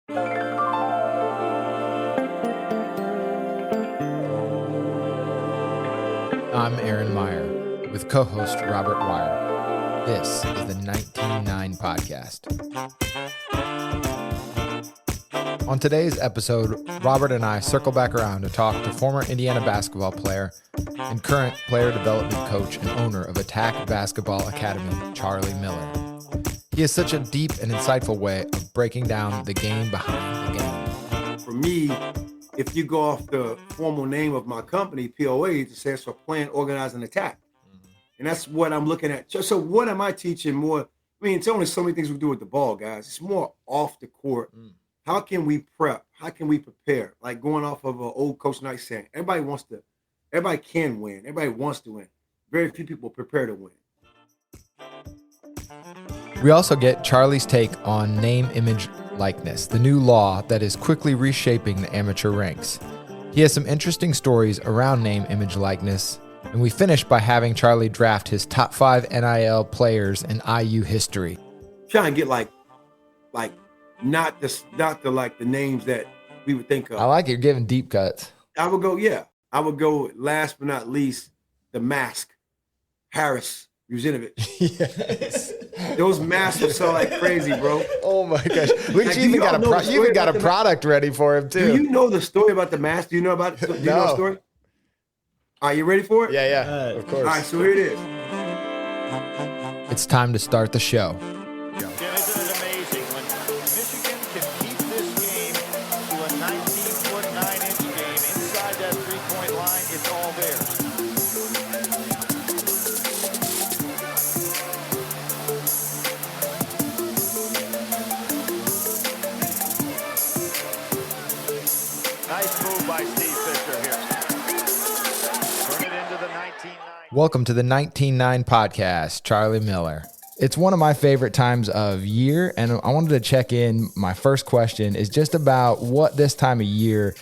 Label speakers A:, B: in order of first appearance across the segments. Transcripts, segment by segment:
A: I'm Aaron Meyer with co-host Robert Wire. This is the 19-9 podcast. On today's episode, Robert and I circle back around to talk to former Indiana basketball player and current player development coach and owner of Attack Basketball Academy, Charlie Miller. He has such a deep and insightful way of breaking down the game behind the game.
B: For me, if you go off the formal name of my company, POA, it stands for Plan, Organize, and Attack. And that's what I'm looking at. So what am I teaching more? I mean, it's only so many things we do with the ball, guys. It's more off the court. How can we prep? How can we prepare? Like going off of an old Coach Knight saying, everybody can win. Everybody wants to win. Very few people prepare to win.
A: We also get Charlie's take on name, image, likeness, the new law that is quickly reshaping the amateur ranks. He has some interesting stories around name, image, likeness, and we finish by having Charlie draft his top 5 NIL players in IU history.
B: Try and get like not the names that we would think of.
A: I like you're giving deep cuts.
B: I would go last but not least, the mask, Harris Uzinovich.
A: Yes.
B: Those masks are so like crazy, bro.
A: Oh my gosh. You even got a product ready for him too.
B: Do you know the story about the mask? Do you know about it? Do you know the story? Are you ready for it?
A: Yeah, of course.
B: All right, so here it is.
A: It's time to start the show.
C: Isn't it amazing when Michigan can keep this game to a 19-foot 9-inch game inside that three-point line? It's all theirs. Nice move by Steve Fisher here. Turn it into the 19-9.
A: Welcome to the 19-9 podcast, Charlie Miller. It's one of my favorite times of year, and I wanted to check in. My first question is just about what this time of year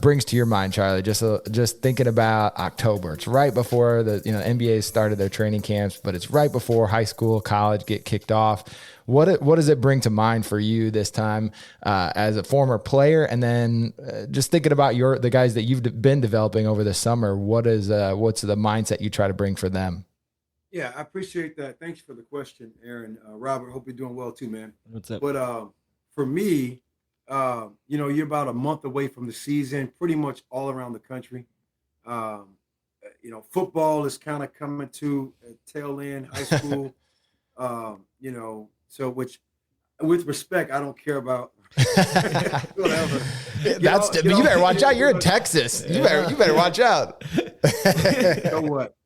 A: brings to your mind, Charlie. Just thinking about October. It's right before the NBA started their training camps, but it's right before high school, college get kicked off. What does it bring to mind for you this time as a former player, and then just thinking about the guys that you've been developing over the summer? What's the mindset you try to bring for them?
B: Yeah, I appreciate that. Thanks for the question, Aaron. Robert, hope you're doing well too, man.
D: What's up?
B: But for me, you're about a month away from the season, pretty much all around the country. Football is kind of coming to a tail end, high school. So which, with respect, I don't care about whatever.
A: You better watch out. You're in Texas. You better watch out.
B: So what?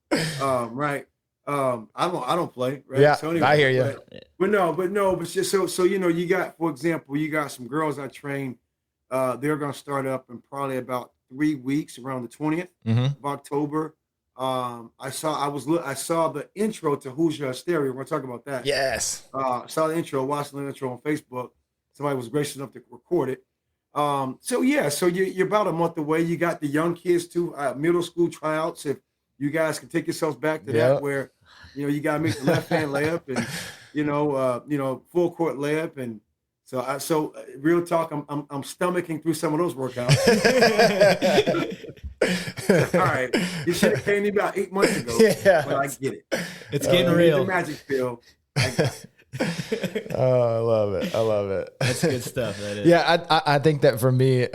B: Right. I don't play. Right?
A: Yeah,
B: so anyway,
A: I hear you.
B: But just so you got, for example, you got some girls I train. They're going to start up in probably about 3 weeks, around the 20th of October. I saw the intro to Who's Your Hysteria. We're going to talk about that.
A: Yes.
B: Saw the intro, watched the intro on Facebook. Somebody was gracious enough to record it. So you're about a month away. You got the young kids too, middle school tryouts. If you guys can take yourselves back to that, where you got to make the left hand layup and full court layup, and so real talk, I'm stomaching through some of those workouts. All right, you should have came to me about 8 months ago, but I get it.
D: It's getting real.
B: The magic pill. I got it.
A: Oh, I love it.
D: That's good stuff. That is.
A: Yeah, I think that for me,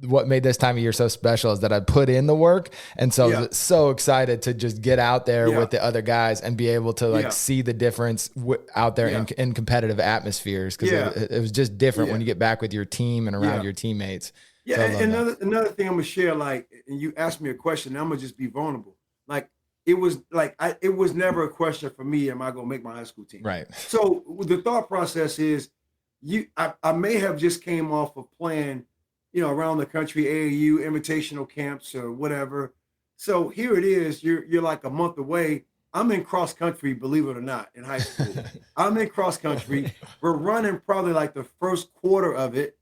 A: what made this time of year so special is that I put in the work, and so excited to just get out there with the other guys and be able to see the difference out there in competitive atmospheres, because it was just different when you get back with your team and around your teammates.
B: Yeah,
A: so
B: and another thing I'm gonna share, and you asked me a question, I'm gonna just be vulnerable. It was never a question for me, am I gonna make my high school team?
A: Right.
B: So the thought process is, I may have just came off of playing, around the country, AAU, invitational camps or whatever. So here it is, you're like a month away. I'm in cross country, believe it or not, in high school. I'm in cross country. We're running probably like the first quarter of it,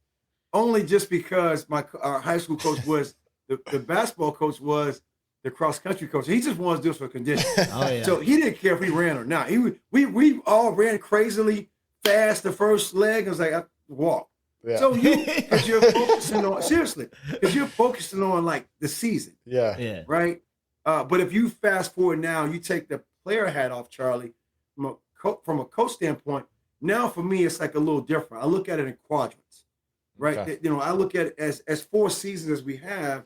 B: only just because our high school coach was the basketball coach was the cross country coach. He just wanted to do it for conditioning.
D: Oh, yeah.
B: So he didn't care if we ran or not. We all ran crazily fast the first leg. I was like, I walk.
A: Yeah.
B: So because you're focusing on, seriously, because you're focusing on like the season.
D: Yeah.
B: Right. But if you fast forward now, you take the player hat off, Charlie, from a coach standpoint. Now for me, it's like a little different. I look at it in quadrants, right?
A: Okay.
B: I look at it as 4 seasons as we have,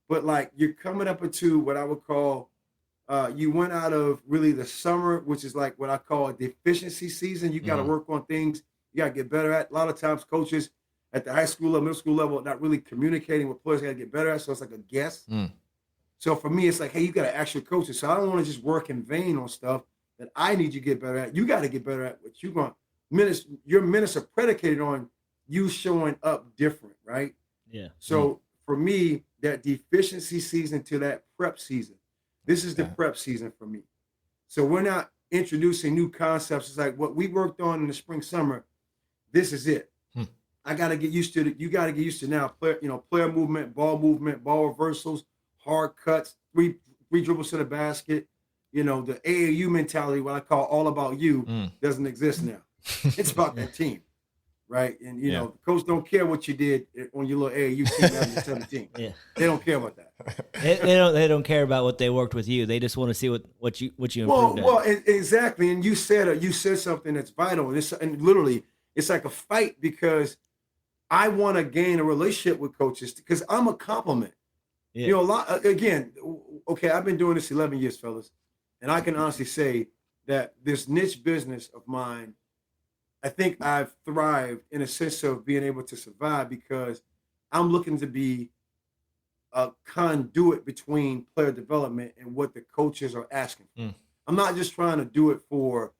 B: but like you're coming up into what I would call, you went out of really the summer, which is like what I call a deficiency season. You got to work on things you got to get better at. A lot of times coaches at the high school level, middle school level, not really communicating with players got to get better at. So it's like a guess. So for me, it's like, hey, you got to ask your coaches. So I don't want to just work in vain on stuff that I need you to get better at. You got to get better at what you're going. Your minutes are predicated on you showing up different, right?
D: Yeah.
B: So for me, that deficiency season to that prep season, this is the prep season for me. So we're not introducing new concepts. It's like what we worked on in the spring, summer. This is it. I got to get used to it. You got to get used to now. Player movement, ball reversals, hard cuts, three dribbles to the basket. The AAU mentality, what I call all about you, doesn't exist now. It's about that team, right? And the coach don't care what you did on your little AAU team after you're 17.
D: Yeah.
B: They don't care about that.
D: They don't care about what they worked with you. They just want to see what you improved at.
B: Exactly. And you said something that's vital. And literally, it's like a fight because I want to gain a relationship with coaches because I'm a compliment.
D: Yeah.
B: I've been doing this 11 years, fellas, and I can honestly say that this niche business of mine, I think I've thrived in a sense of being able to survive because I'm looking to be a conduit between player development and what the coaches are asking for. I'm not just trying to do it for,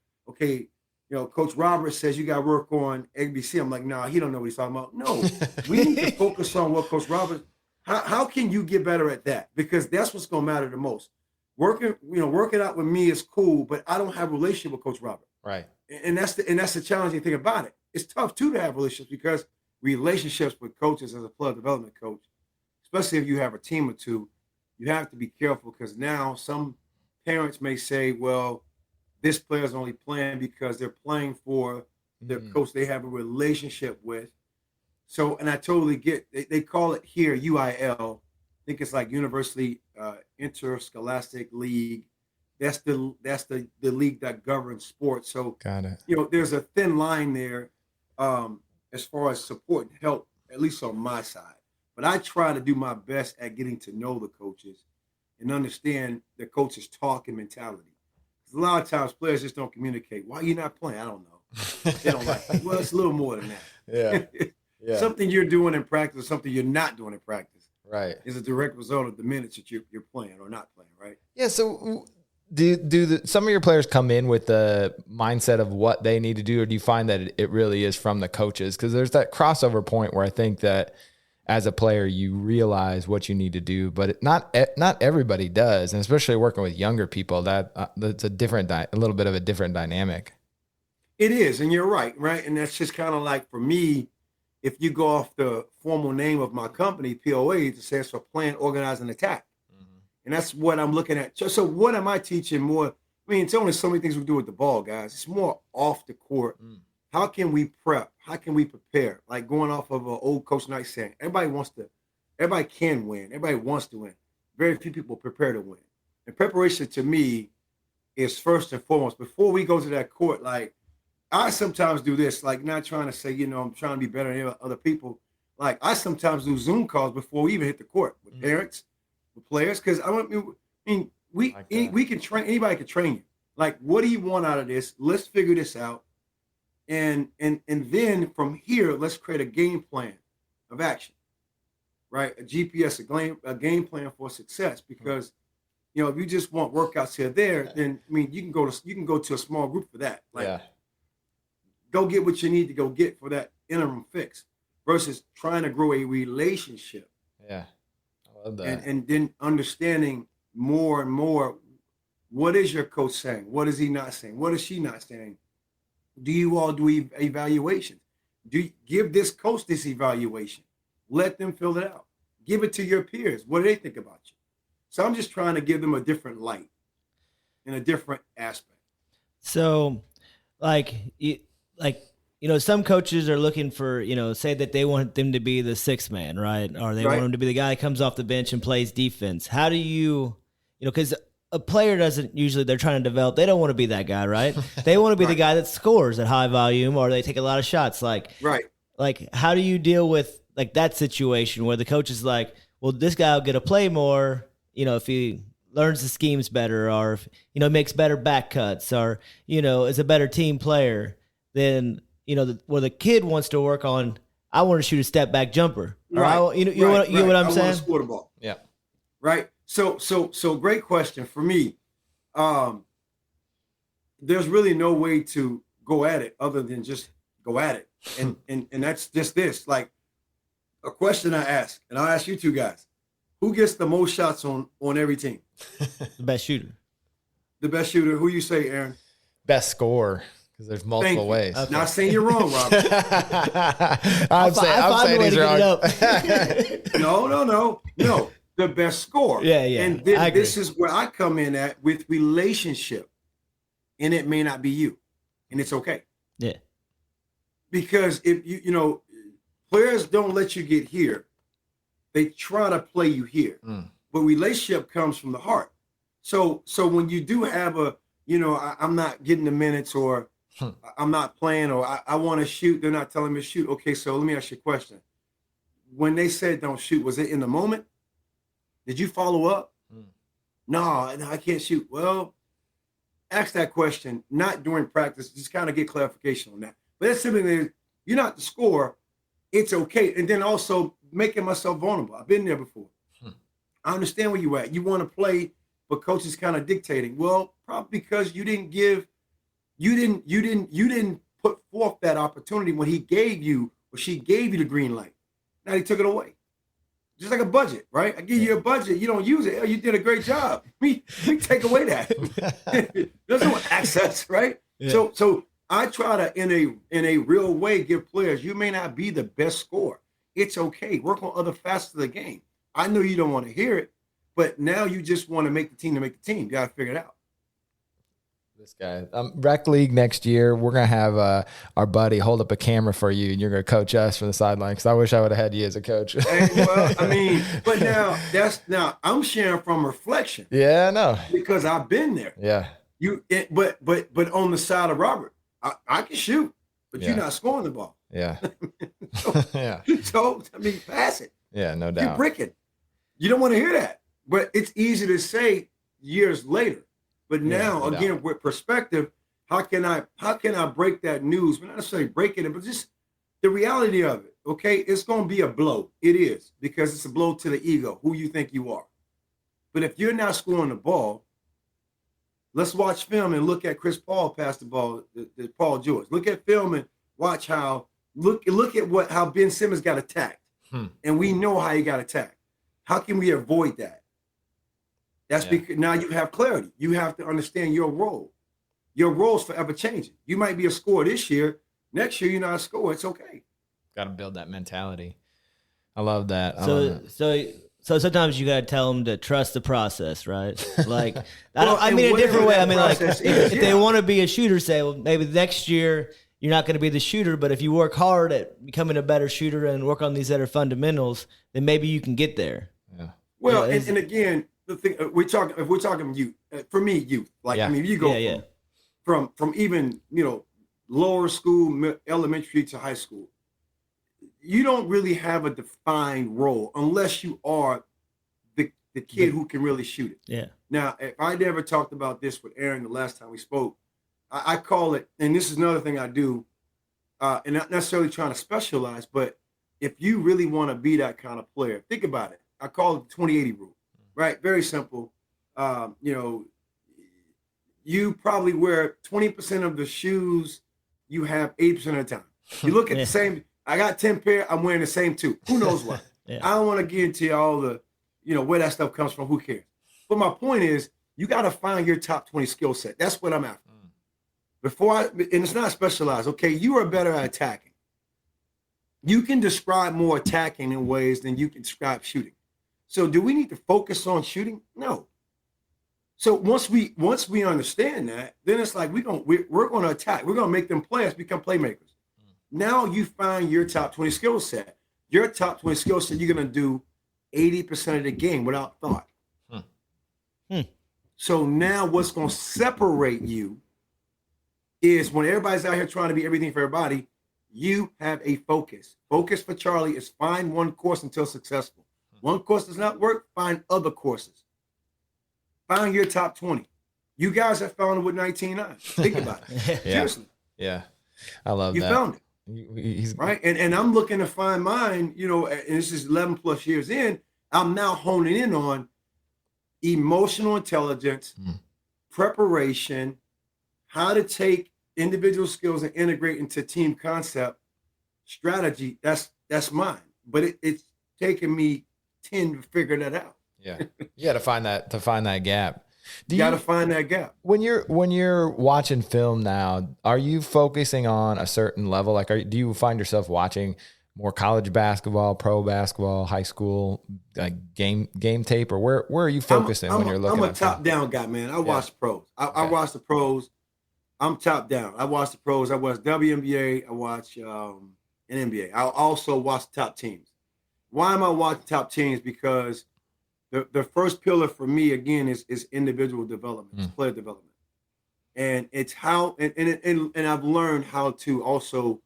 B: Coach Robert says you got to work on ABC. I'm like, nah, he don't know what he's talking about. No, we need to focus on what Coach Robert, how can you get better at that? Because that's what's going to matter the most. Working out with me is cool, but I don't have a relationship with Coach Robert.
A: Right.
B: And that's the challenging thing about it. It's tough too to have relationships because relationships with coaches as a player development coach, especially if you have a team or two, you have to be careful because now some parents may say, well, this player's only playing because they're playing for the coach they have a relationship with. So, and I totally get, they call it here UIL. I think it's like University Interscholastic League. That's the league that governs sports. So,
A: got it.
B: There's a thin line there as far as support and help, at least on my side. But I try to do my best at getting to know the coaches and understand the coaches' talk and mentality. Because a lot of times players just don't communicate. Why are you not playing? I don't know. They don't like it. Well, it's a little more than that.
A: Yeah.
B: Something you're doing in practice, something you're not doing in practice.
A: Right.
B: Is a direct result of the minutes that you're playing or not playing, right?
A: Yeah. So do some of your players come in with the mindset of what they need to do, or do you find that it really is from the coaches? Because there's that crossover point where I think that as a player you realize what you need to do, but not everybody does, and especially working with younger people, that's a little bit of a different dynamic.
B: It is, and you're right, and that's just kind of like for me. If you go off the formal name of my company, POA, it stands for Plan, Organize, and Attack. And that's what I'm looking at. So what am I teaching more? I mean, it's only so many things we do with the ball, guys. It's more off the court. How can we prep? How can we prepare? Like going off of an old Coach Knight saying, everybody can win. Everybody wants to win. Very few people prepare to win. And preparation to me is first and foremost. Before we go to that court, like, I sometimes do this, like not trying to say, I'm trying to be better than other people. Like I sometimes do Zoom calls before we even hit the court with parents, with players, because we can train, anybody can train you. Like, what do you want out of this? Let's figure this out. And then from here, let's create a game plan of action, right? A GPS, a game plan for success. Because, if you just want workouts here, there, then you can go to a small group for that. Like, go get what you need to go get for that interim fix versus trying to grow a relationship.
A: Yeah. I love that.
B: And then understanding more and more, what is your coach saying? What is he not saying? What is she not saying? Do you all do evaluations? Do you give this coach this evaluation? Let them fill it out. Give it to your peers. What do they think about you? So I'm just trying to give them a different light and a different aspect.
D: So, like some coaches are looking for, say that they want them to be the sixth man, right? Or they want him to be the guy that comes off the bench and plays defense. How do because a player doesn't usually, they're trying to develop, they don't want to be that guy, right? They want to be the guy that scores at high volume, or they take a lot of shots. Like how do you deal with like that situation where the coach is like, well, this guy will get to play more, if he learns the schemes better, or if, makes better back cuts, or, is a better team player than, where the kid wants to work on, I want to shoot a step back jumper.
B: Right.
D: You know what I'm saying?
B: I want to score the ball.
A: Yeah.
B: Right. So great question for me. There's really no way to go at it other than just go at it. And that's just this, like a question I ask, and I'll ask you two guys, who gets the most shots on every team?
D: The best shooter.
B: The best shooter. Who you say, Aaron?
A: Best scorer. Because there's multiple ways.
B: Okay. Not saying you're wrong, Robert.
A: I'm saying he's wrong.
B: No. The best scorer.
D: Yeah.
B: And then this is where I come in at with relationship. And it may not be you. And it's okay.
D: Yeah.
B: Because if players don't let you get here. They try to play you here. But relationship comes from the heart. So when you do have I'm not getting the minutes, or I'm not playing, or I want to shoot, they're not telling me to shoot. Okay, so let me ask you a question. When they said don't shoot, was it in the moment? Did you follow up? No, I can't shoot. Well, ask that question, not during practice, just kind of get clarification on that. But that's simply, you're not the scorer, it's okay. And then also making myself vulnerable. I've been there before. I understand where you're at. You want to play, but coach is kind of dictating. Well, probably because you didn't put forth that opportunity when he gave you, or she gave you the green light. Now he took it away. Just like a budget, right? I give you a budget, you don't use it. Oh, you did a great job. We take away that. There's no access, right? Yeah. So I try to, in a real way, give players, you may not be the best scorer. It's okay. Work on other facets of the game. I know you don't want to hear it, but now you just want to make the team. You got to figure it out.
A: This guy, rec league next year, we're gonna have our buddy hold up a camera for you, and you're gonna coach us from the sideline. Because I wish I would have had you as a coach.
B: But now I'm sharing from reflection.
A: Yeah, I know,
B: because I've been there.
A: Yeah.
B: But on the side of Robert, I can shoot, but you're not scoring the ball.
A: Yeah.
B: So pass it.
A: Yeah, no doubt.
B: You're bricking. You don't want to hear that, but it's easy to say years later. But now, again, with perspective, how can I break that news? But not necessarily breaking it, but just the reality of it. Okay, it's going to be a blow. It is, because it's a blow to the ego, who you think you are. But if you're not scoring the ball, let's watch film and look at Chris Paul pass the ball to Paul George. Look at film and watch how how Ben Simmons got attacked, and we know how he got attacked. How can we avoid that? That's because now you have clarity. You have to understand your role. Your role's forever changing. You might be a scorer this year. Next year, you're not a scorer. It's okay.
A: Got to build that mentality. I love that.
D: So sometimes you got to tell them to trust the process, right? Like, I mean, a different way. I mean, like, if they want to be a shooter, say, well, maybe next year you're not going to be the shooter, but if you work hard at becoming a better shooter and work on these other fundamentals, then maybe you can get there.
A: Yeah.
B: Well, and again, the thing if we're talking youth, for me, youth. Like, I mean, you go from even lower school, elementary to high school. You don't really have a defined role unless you are the kid who can really shoot it.
D: Yeah.
B: Now, if I never talked about this with Aaron the last time we spoke, I call it, and this is another thing I do, and not necessarily trying to specialize, but if you really want to be that kind of player, think about it. I call it the 20-80 rule, right? Very simple. You probably wear 20% of the shoes you have 80% of the time. You look at the same. I got 10 pair. I'm wearing the same two. Who knows why? I don't want to get into all the, where that stuff comes from. Who cares? But my point is, you got to find your top 20 skill set. That's what I'm after. And it's not specialized. Okay, you are better at attacking. You can describe more attacking in ways than you can describe shooting. So do we need to focus on shooting? No. So once we understand that, then it's like we're going to attack. We're going to make them players become playmakers. Now you find your top 20 skill set. Your top 20 skill set, you're going to do 80% of the game without thought. So now what's going to separate you is when everybody's out here trying to be everything for everybody, you have a focus. Focus for Charlie is find one course until successful. One course does not work, find other courses. Find your top 20. You guys have found it with 19.9. Think about it. Seriously.
A: Yeah. I love that.
B: You found it. Right. And I'm looking to find mine, and this is 11 plus years in. I'm now honing in on emotional intelligence, preparation, how to take individual skills and integrate into team concept strategy. That's mine. But it's taken me 10 to figure that out.
A: Yeah. You got to find that gap.
B: You got to find that gap.
A: When you're watching film now, are you focusing on a certain level? Like, do you find yourself watching more college basketball, pro basketball, high school, like game tape, or where are you focusing when you're looking?
B: I'm a top down guy, man. I watch pros. I watch the pros. I'm top down. I watch the pros. I watch WNBA. I watch NBA. I also watch top teams. Why am I watching top teams? Because the first pillar for me, again, is individual development, it's player development. And it's how, and I've learned how to also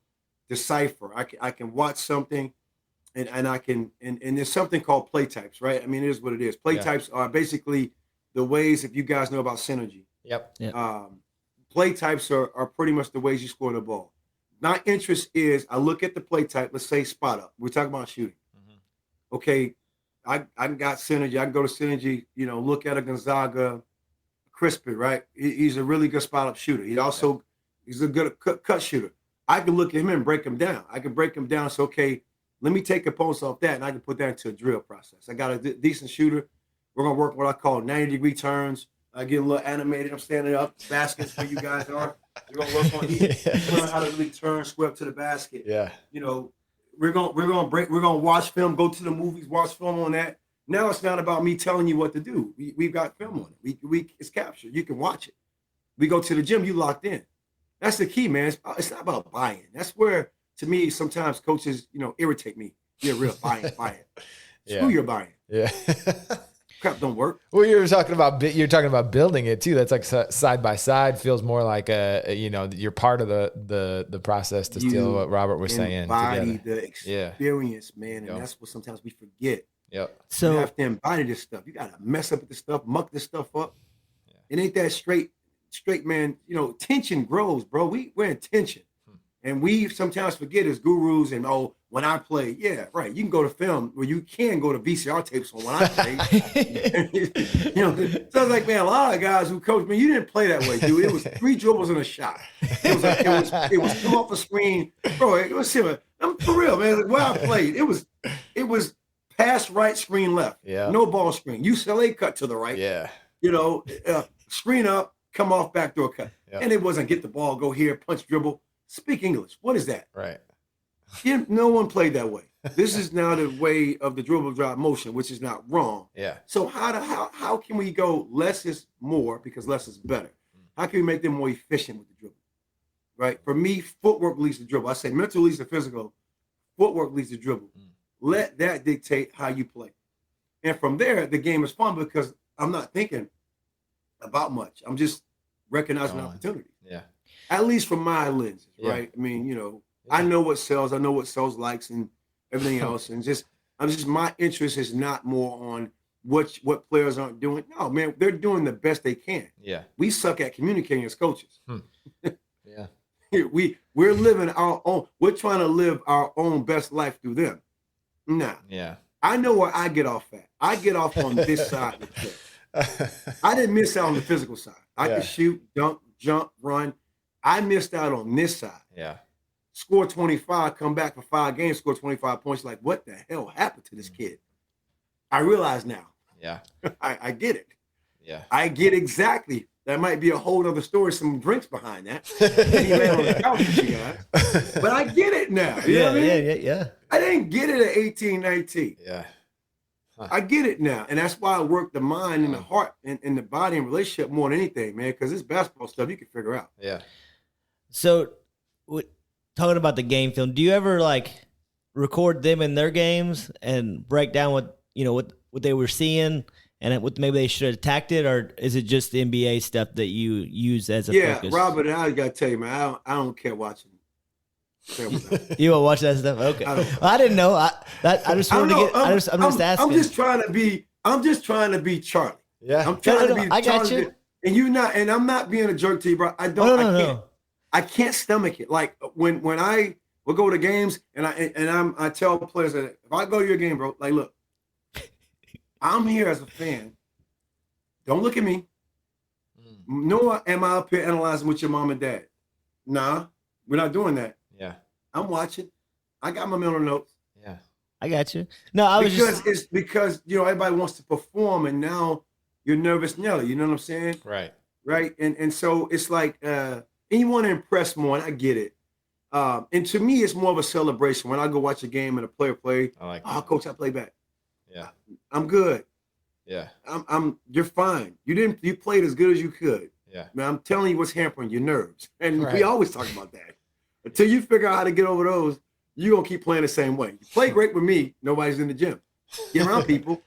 B: decipher. I can watch something and I can, and there's something called play types, right? I mean, it is what it is. Play types are basically the ways, if you guys know about synergy.
A: Yep.
B: Play types are pretty much the ways you score the ball. My interest is, I look at the play type, let's say spot up. We're talking about shooting. Okay, I got synergy. I can go to synergy, look at a Gonzaga Crispin, right? He's a really good spot up shooter. He's a good cut shooter. I can look at him and break him down. I can break him down. So, okay, let me take components off that and I can put that into a drill process. I got a decent shooter. We're going to work what I call 90-degree turns. I get a little animated. I'm standing up. Baskets where you guys are. We're going to work on learn how to really turn, square up to the basket.
A: Yeah.
B: We're gonna watch film, go to the movies, watch film on that. Now it's not about me telling you what to do. We've got film on it. It's captured. You can watch it. We go to the gym, you locked in. That's the key, man. It's not about buying. That's where, to me, sometimes coaches, irritate me. You're real buying. Screw your buying.
A: Yeah.
B: Crap don't work.
A: Well, you're talking about building it too. That's like side by side, feels more like you're part of the process, to steal what Robert was saying.
B: Embody the experience, man, and that's what sometimes we forget.
A: Yep.
B: So you have to embody this stuff. You gotta mess up with this stuff, muck this stuff up. It ain't that straight, man. Tension grows, bro. We're in tension. And we sometimes forget as gurus and, when I play, yeah, right. You can go to film where you can go to VCR tapes on when I play. So it's like, man, a lot of guys who coach me, you didn't play that way, dude. It was 3 dribbles and a shot. It was come off the screen. Bro, it was similar. I'm for real, man. Like, where I played, it was pass right, screen left.
A: Yeah.
B: No ball screen. UCLA cut to the right.
A: Yeah.
B: Screen up, come off backdoor cut.
A: Yep.
B: And it wasn't get the ball, go here, punch, dribble. Speak English. What is that?
A: Right.
B: No one played that way. This is now the way of the dribble drop motion, which is not wrong.
A: Yeah.
B: So how can we go less is more because less is better? How can we make them more efficient with the dribble? Right. For me, footwork leads the dribble. I say mental leads the physical. Footwork leads the dribble. Let that dictate how you play. And from there, the game is fun because I'm not thinking about much. I'm just recognizing opportunity.
A: Yeah.
B: At least from my lenses, right? I mean, I know what sells. I know what sells likes and everything else. And my interest is not more on what players aren't doing. No, man, they're doing the best they can.
A: Yeah.
B: We suck at communicating as coaches.
A: Yeah.
B: We're living our own. We're trying to live our own best life through them. Nah.
A: Yeah.
B: I know where I get off at. I get off on this side of the cliff. I didn't miss out on the physical side. I could shoot, dunk, jump, run. I missed out on this side.
A: Yeah.
B: Score 25, come back for 5 games, score 25 points. Like, what the hell happened to this kid? I realize now.
A: Yeah.
B: I get it.
A: Yeah.
B: I get exactly. That might be a whole other story, some drinks behind that. He lay on the couch with you guys. But I get it now. You know what I mean?
D: Yeah.
B: I didn't get it at 18, 19.
A: Yeah. Huh.
B: I get it now. And that's why I work the mind and the heart and the body and relationship more than anything, man, because this basketball stuff you can figure out.
A: Yeah.
D: So talking about the game film, do you ever like record them in their games and break down what they were seeing and what maybe they should have attacked it, or is it just the NBA stuff that you use as a focus?
B: Robert, I gotta tell you, man, I don't care watching.
D: You won't watch that stuff? Okay, I didn't know. I just wanted to get. I'm just asking.
B: I'm just trying to be Charlie.
A: Yeah,
B: I'm trying to be.
D: I got
B: Charlie,
D: you.
B: and you not, and I'm not being a jerk to you, bro. I can't stomach it. Like when I will go to games and I tell players that if I go to your game, bro, like look, I'm here as a fan. Don't look at me. Nor am I up here analyzing with your mom and dad. Nah, we're not doing that.
A: Yeah,
B: I'm watching. I got my mental notes.
A: Yeah,
D: I got you. No, I was
B: it's because everybody wants to perform, and now you're nervous, Nelly. You know what I'm saying?
A: right.
B: And so it's like, and you want to impress more, and I get it. And to me, it's more of a celebration when I go watch a game and a player play.
A: I like
B: Oh, coach, I play back.
A: Yeah,
B: I'm good.
A: yeah,
B: You're fine. You played as good as you could.
A: yeah.
B: Man, I'm telling you what's hampering your nerves. And
A: Right.
B: we always talk about that. Until you figure out how to get over those, you're going to keep playing the same way. You play great with me, nobody's in the gym. Get around people.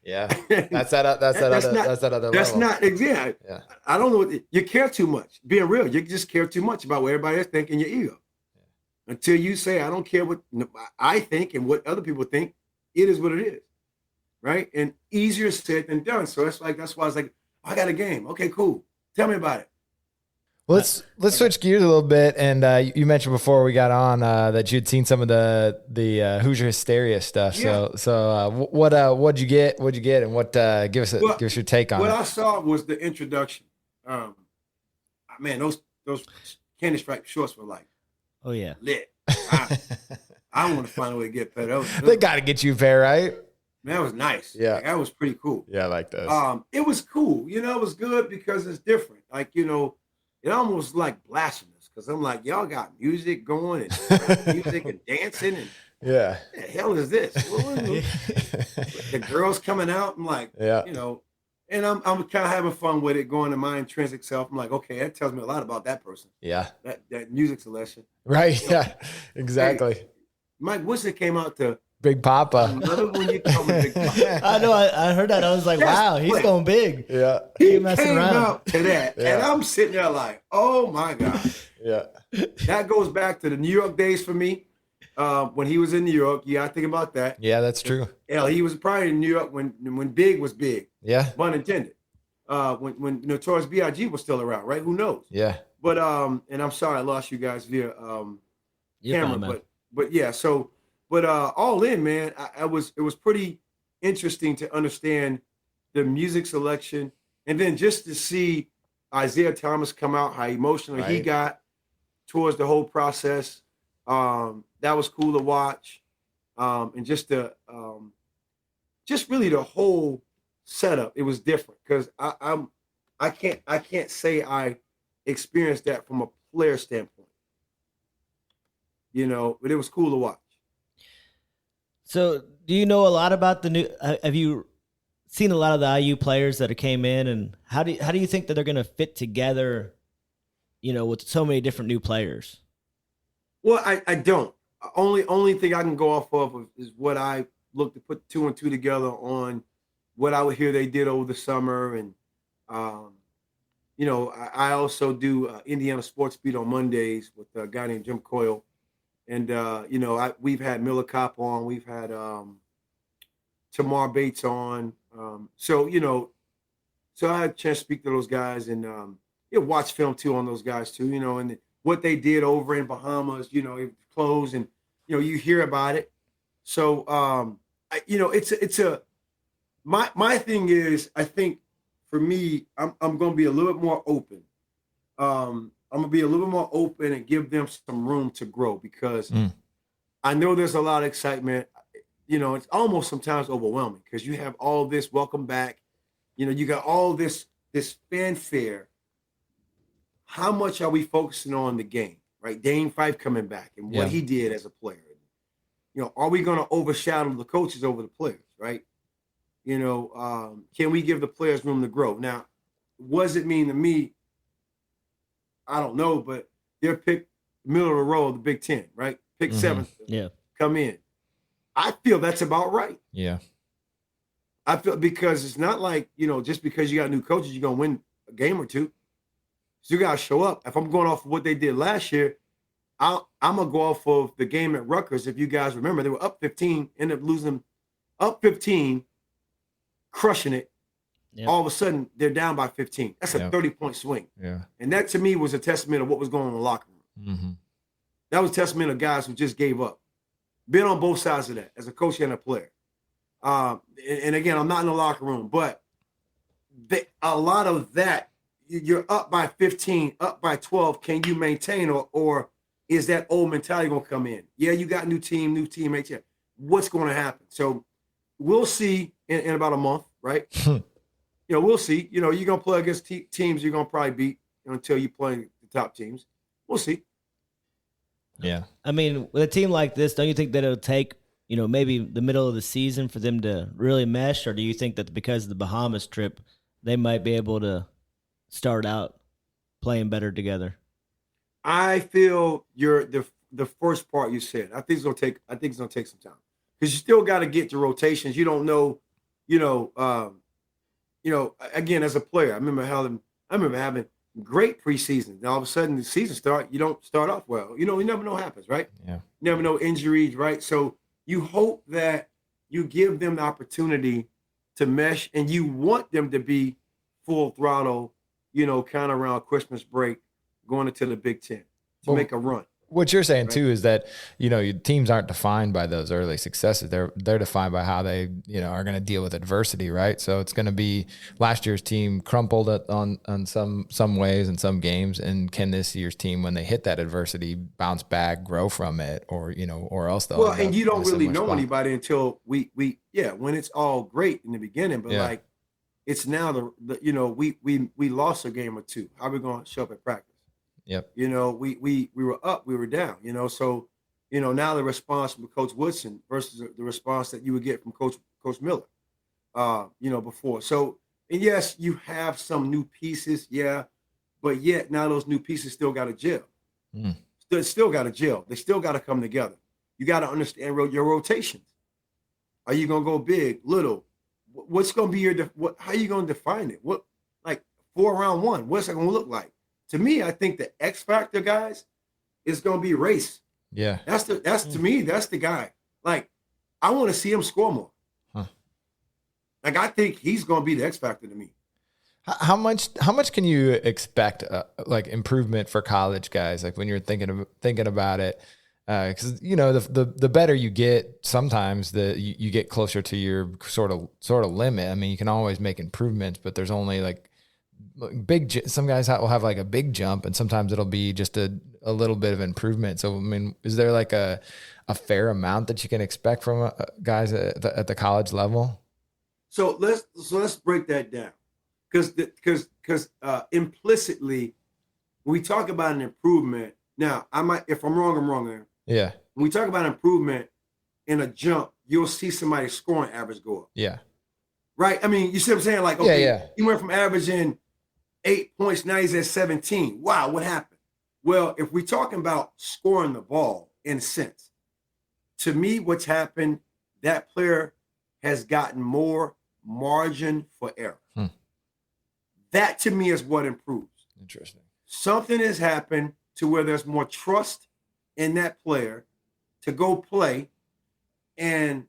A: Yeah, that's that other level.
B: That's not exact.
A: Yeah.
B: I don't know. You care too much. Being real, you just care too much about what everybody else thinks in your ego. Yeah. Until you say, I don't care what I think and what other people think, it is what it is. Right? And easier said than done. So that's why I was like, I got a game. Okay, cool. Tell me about it.
A: Well, let's switch gears a little bit. And you mentioned before we got on that you'd seen some of the Hoosier Hysteria stuff.
B: Yeah.
A: So what'd you get? What'd you get? And give us your take on it.
B: What I saw was the introduction. Man, those candy stripe shorts were like,
D: oh yeah,
B: lit. I want to find a way to get paid.
A: They got to get you a pair, right?
B: Man, that was nice.
A: Yeah,
B: like, that was pretty cool.
A: Yeah, I like those.
B: It was cool. It was good because it's different. Like it almost like blasphemous because I'm like, y'all got music going and music and dancing and
A: yeah,
B: what the hell is this? The girls coming out. I'm like,
A: yeah,
B: and I'm kind of having fun with it, going to my intrinsic self. I'm like, okay, that tells me a lot about that person.
A: Yeah,
B: that music selection.
A: Right. Yeah, exactly.
B: Hey, Mike Woodson came out to
A: Big Papa.
B: Another one you call me Big Papa.
D: I know. I heard that. I was like, wow, he's going big.
A: Yeah.
B: He
D: messing
B: came
D: around.
B: out to that.
A: Yeah.
B: And I'm sitting there like, oh my God.
A: Yeah.
B: That goes back to the New York days for me. When he was in New York. Yeah, I think about that.
A: Yeah, that's true.
B: Hell, he was probably in New York when Big was big.
A: Yeah.
B: Pun intended. When Notorious B.I.G. was still around, right? Who knows?
A: Yeah.
B: But and I'm sorry I lost you guys via camera,
D: fine,
B: but yeah, so but all in, man, it was pretty interesting to understand the music selection and then just to see Isaiah Thomas come out, how emotional he got towards the whole process. That was cool to watch. And just really the whole setup, it was different because I can't say I experienced that from a player standpoint, but it was cool to watch.
D: So, do you know a lot about the new? Have you seen a lot of the IU players that came in, and how do you think that they're going to fit together? With so many different new players.
B: Well, I don't. Only thing I can go off of is what I looked to put 2 and 2 together on what I would hear they did over the summer, and I also do Indiana Sports Beat on Mondays with a guy named Jim Coyle. And, we've had Miller Kopp on. We've had Tamar Bates on. So I had a chance to speak to those guys and watch film, too, on those guys, too, and what they did over in Bahamas, clothes and, you hear about it. So, my thing is, I think for me, I'm going to be a little bit more open. I'm going to be a little bit more open and give them some room to grow because I know there's a lot of excitement. It's almost sometimes overwhelming because you have all this welcome back. You got all this fanfare. How much are we focusing on the game, right? Dane Fife coming back and what he did as a player. Are we going to overshadow the coaches over the players, right? Can we give the players room to grow? Now, what does it mean to me? I don't know, but their pick middle of the road, the Big Ten, right? Pick seventh, come in. I feel that's about right.
A: Yeah.
B: I feel because it's not like, just because you got new coaches, you're going to win a game or two. So you got to show up. If I'm going off of what they did last year, I'm going to go off of the game at Rutgers. If you guys remember, they were up 15, ended up losing up 15, crushing it. Yep. All of a sudden, they're down by 15. That's a 30-point swing.
A: Yeah.
B: And that, to me, was a testament of what was going on in the locker room. Mm-hmm. That was a testament of guys who just gave up. Been on both sides of that as a coach and a player. And again, I'm not in the locker room, but a lot of that, you're up by 15, up by 12. Can you maintain, or is that old mentality going to come in? Yeah, you got new teammates. Yeah. What's going to happen? So we'll see in about a month, right? We'll see. You're going to play against teams you're going to probably beat until you play the top teams. We'll see.
A: Yeah.
D: I mean, with a team like this, don't you think that it'll take, maybe the middle of the season for them to really mesh? Or do you think that because of the Bahamas trip, they might be able to start out playing better together?
B: I feel the first part you said. I think it's gonna take some time. Because you still got to get to rotations. You don't know, again, as a player, I remember having great preseason. Now all of a sudden the season start, you don't start off well. You never know what happens, right?
A: Yeah.
B: You never know injuries, right? So you hope that you give them the opportunity to mesh, and you want them to be full throttle, kind of around Christmas break, going into the Big Ten to make a run.
A: What you're saying too is that, your teams aren't defined by those early successes. They're defined by how they, are going to deal with adversity, right? So it's going to be last year's team crumpled on some ways in some games, and can this year's team, when they hit that adversity, bounce back, grow from it, or or else they'll.
B: Well, and you don't really know anybody until when it's all great in the beginning, but like it's now we lost a game or two. How are we going to show up at practice?
A: Yep.
B: We were up, we were down, so, now the response from Coach Woodson versus the response that you would get from Coach Miller, before. So, and yes, you have some new pieces. Yeah. But yet now those new pieces still got to gel. Still got to gel. They still got to come together. You got to understand your rotations. Are you going to go big, little? What's going to be how are you going to define it? What, like 4-round one, what's it going to look like? To me, I think the X factor, guys, is going to be Race.
A: Yeah.
B: To me, that's the guy. Like, I want to see him score more. Huh. Like, I think he's going to be the X factor to me.
A: How much can you expect, like, improvement for college guys? Like, when you're thinking about it, because the better you get, sometimes you get closer to your sort of limit. I mean, you can always make improvements, but there's only like some guys will have like a big jump, and sometimes it'll be just a little bit of improvement. So, I mean, is there like a fair amount that you can expect from guys at the college level?
B: So let's break that down, because implicitly when we talk about an improvement. Now, if I'm wrong, I'm wrong there.
A: Yeah.
B: When we talk about improvement in a jump, you'll see somebody's scoring average go up.
A: Yeah.
B: Right. I mean, you see what I'm saying? Like, okay, he went from averaging 8 points, now he's at 17. Wow, what happened? Well, if we're talking about scoring the ball, in a sense, to me, what's happened, that player has gotten more margin for error. That, to me, is what improves.
A: Interesting. Something
B: has happened to where there's more trust in that player to go play. And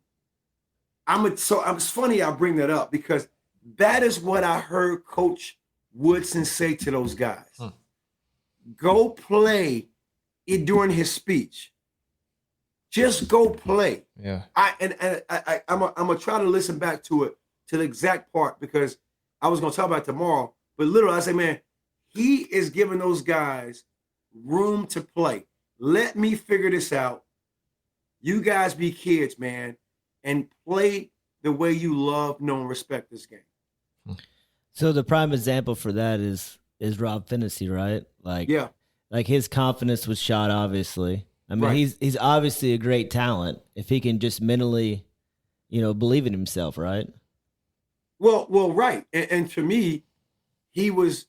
B: it's funny I bring that up, because that is what I heard Coach Woodson say to those guys. Go play it during his speech. Just go play.
A: Yeah.
B: I'm gonna try to listen back to it, to the exact part, because I was gonna talk about it tomorrow. But literally, I say, man, he is giving those guys room to play. Let me figure this out. You guys be kids, man, and play the way you love, know, and respect this game.
D: So the prime example for that is Rob Finney, right? Like his confidence was shot, obviously. I mean, he's obviously a great talent if he can just mentally, believe in himself, right?
B: Well, right. And to me, he was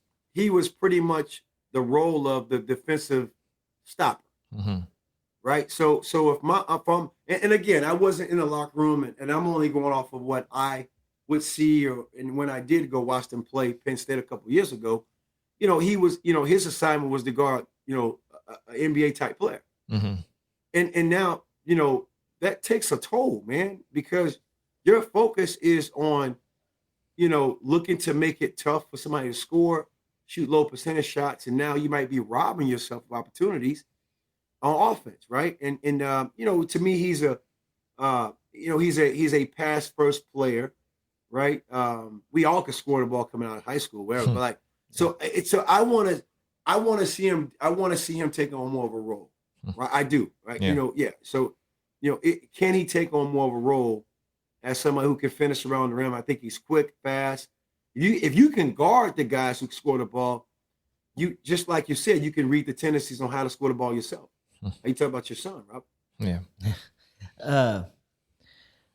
B: pretty much the role of the defensive stopper.
A: Mm-hmm.
B: right? So if I'm and again, I wasn't in the locker room, and I'm only going off of what I would see, and when I did go watch them play Penn State a couple years ago, he was, his assignment was to guard, an NBA type player,
A: Mm-hmm.
B: and now that takes a toll, man, because your focus is on looking to make it tough for somebody to score, shoot low percentage shots, and now you might be robbing yourself of opportunities on offense, right? And to me, he's a pass first player, right? We all could score the ball coming out of high school, wherever. But I want to see him take on more of a role, right? I do, right?
A: Yeah.
B: Yeah. So, can he take on more of a role as somebody who can finish around the rim? I think he's quick, fast. If you can guard the guys who score the ball, you just like you said, you can read the tendencies on how to score the ball yourself. You talk about your son, Rob.
A: Yeah.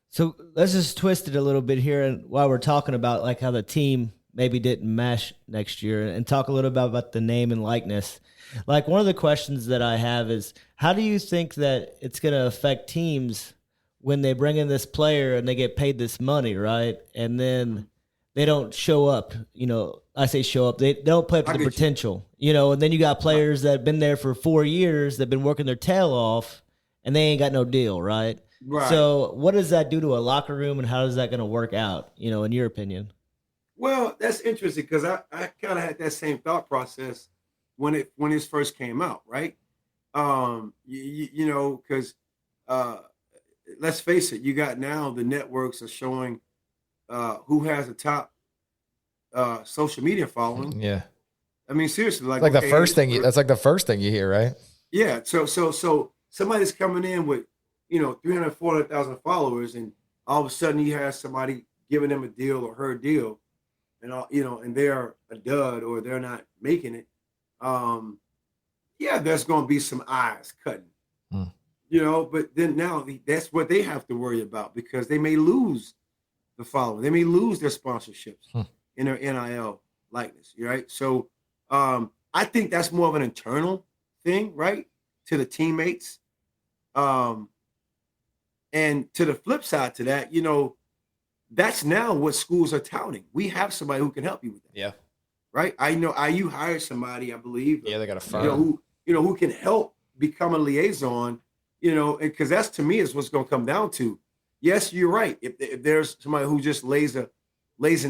D: So let's just twist it a little bit here, and while we're talking about like how the team maybe didn't mesh next year, and talk a little about the name and likeness. Like one of the questions that I have is, how do you think that it's going to affect teams when they bring in this player and they get paid this money, right? And then they don't show up, I say show up. They don't play up to the potential, and then you got players that have been there for 4 years, that have been working their tail off, and they ain't got no deal, right?
B: Right.
D: So what does that do to a locker room, and how is that going to work out, in your opinion?
B: Well, that's interesting because I kind of had that same thought process when it first came out, right? Because let's face it, you got now the networks are showing who has a top social media following.
A: Yeah.
B: I mean, seriously,
A: that's like the first thing you hear, right?
B: Yeah. So somebody's coming in with 300, 400,000 followers, and all of a sudden you have somebody giving them a deal or her deal, and and they're a dud or they're not making it. There's going to be some eyes cutting, but then now that's what they have to worry about, because they may lose the following. They may lose their sponsorships in their NIL likeness, right? So I think that's more of an internal thing, right, to the teammates. And to the flip side to that, that's now what schools are touting. We have somebody who can help you with that.
A: Yeah.
B: Right. I know IU hired somebody, I believe.
A: Yeah, they got a firm.
B: Who can help become a liaison, because that's, to me, is what's going to come down to. Yes, you're right. If there's somebody who just lays an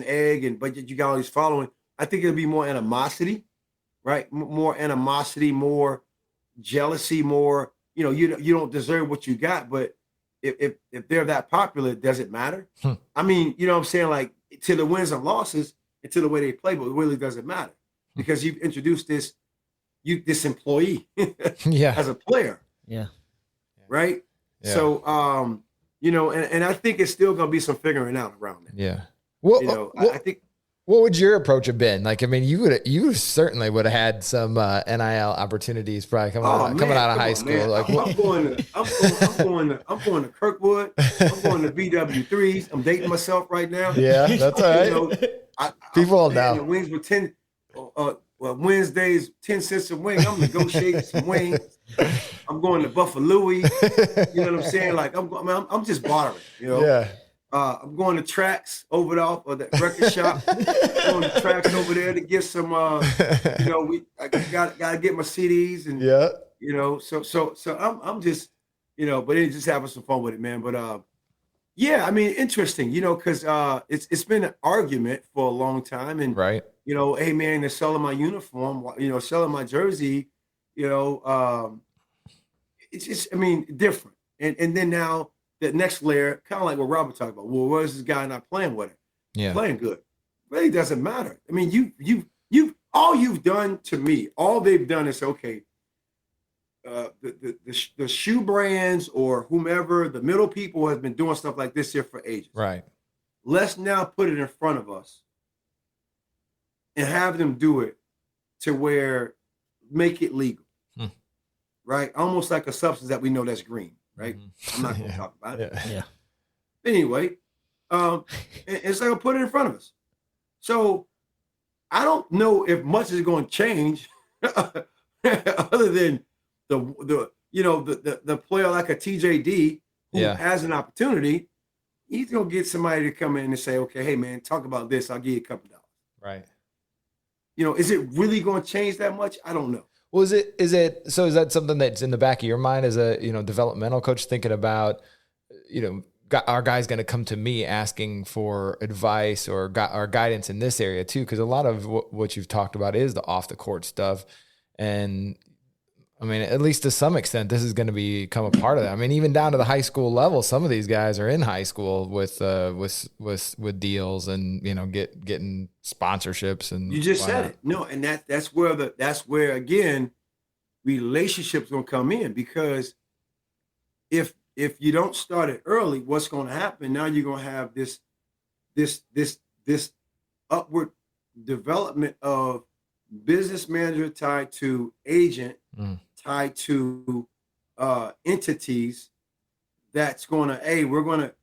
B: egg, but you got all these following, I think it'll be more animosity, right? More animosity, more jealousy, more, you don't deserve what you got, but if they're that popular, does it matter? I mean, you know what I'm saying? Like, to the wins and losses and to the way they play, but it really doesn't matter, because you've introduced this employee as a player.
D: Yeah.
B: Right.
A: Yeah.
B: So, and I think it's still going to be some figuring out around that.
A: Yeah. Well,
B: I think.
A: What would your approach have been? Like, I mean, you certainly would have had some NIL opportunities probably coming out of high school.
B: Man.
A: Like,
B: I'm going to Kirkwood. I'm going to BW3s. I'm dating myself right now.
A: Yeah, that's all right. People will know.
B: The wings were 10. Wednesdays 10 cents a wing. I'm negotiating some wings. I'm going to Buffalo. You know what I'm saying? Like, I'm just bartering.
A: Yeah.
B: I'm going to Tracks over there or the record shop. Going to Tracks over there to get some. I gotta get my CDs and So I'm just but it's just having some fun with it, man. But I mean, interesting, because it's been an argument for a long time, and
A: right.
B: Hey man, they're selling my uniform, selling my jersey, it's just, I mean, different. And then now the next layer, kind of like what Robert talked about. Well, where's this guy not playing with it?
A: Yeah.
B: Playing good. Really doesn't matter. I mean, all you've done to me, all they've done is, okay, the shoe brands or whomever, the middle people has been doing stuff like this here for ages.
A: Right.
B: Let's now put it in front of us and have them do it to where make it legal. Right? Almost like a substance that we know that's green, right? I'm not going to talk about it.
D: Yeah.
B: Anyway, it's like, put it in front of us. So I don't know if much is going to change other than the player like a TJD who has an opportunity, he's gonna get somebody to come in and say, okay, hey man, talk about this. I'll give you a couple dollars.
A: Right.
B: Is it really going to change that much? I don't know.
A: Well, is that something that's in the back of your mind as a, developmental coach, thinking about, our guy's going to come to me asking for advice or guidance in this area too? Because a lot of what you've talked about is the off the court stuff. And I mean, at least to some extent, this is going to become a part of that. I mean, even down to the high school level, some of these guys are in high school with deals and getting sponsorships and.
B: You just said it. No, and that's where again relationships gonna come in, because if you don't start it early, what's going to happen? Now you're gonna have this upward development of business manager tied to agent. Tied to entities that's going to, hey, we're going to,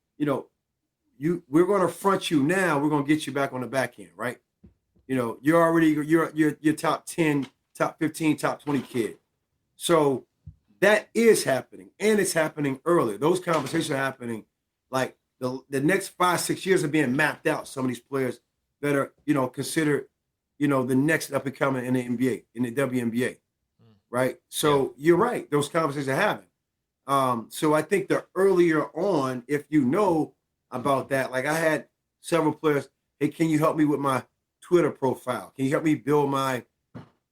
B: we're going to front you now. We're going to get you back on the back end, right? You're already, you're top 10, top 15, top 20 kid. So that is happening, and it's happening early. Those conversations are happening like the next 5-6 years are being mapped out. Some of these players that are, considered, the next up and coming in the NBA, in the WNBA. Right. So you're right. Those conversations are happening. So I think the earlier on, if you know about that, like I had several players, hey, can you help me with my Twitter profile? Can you help me build my,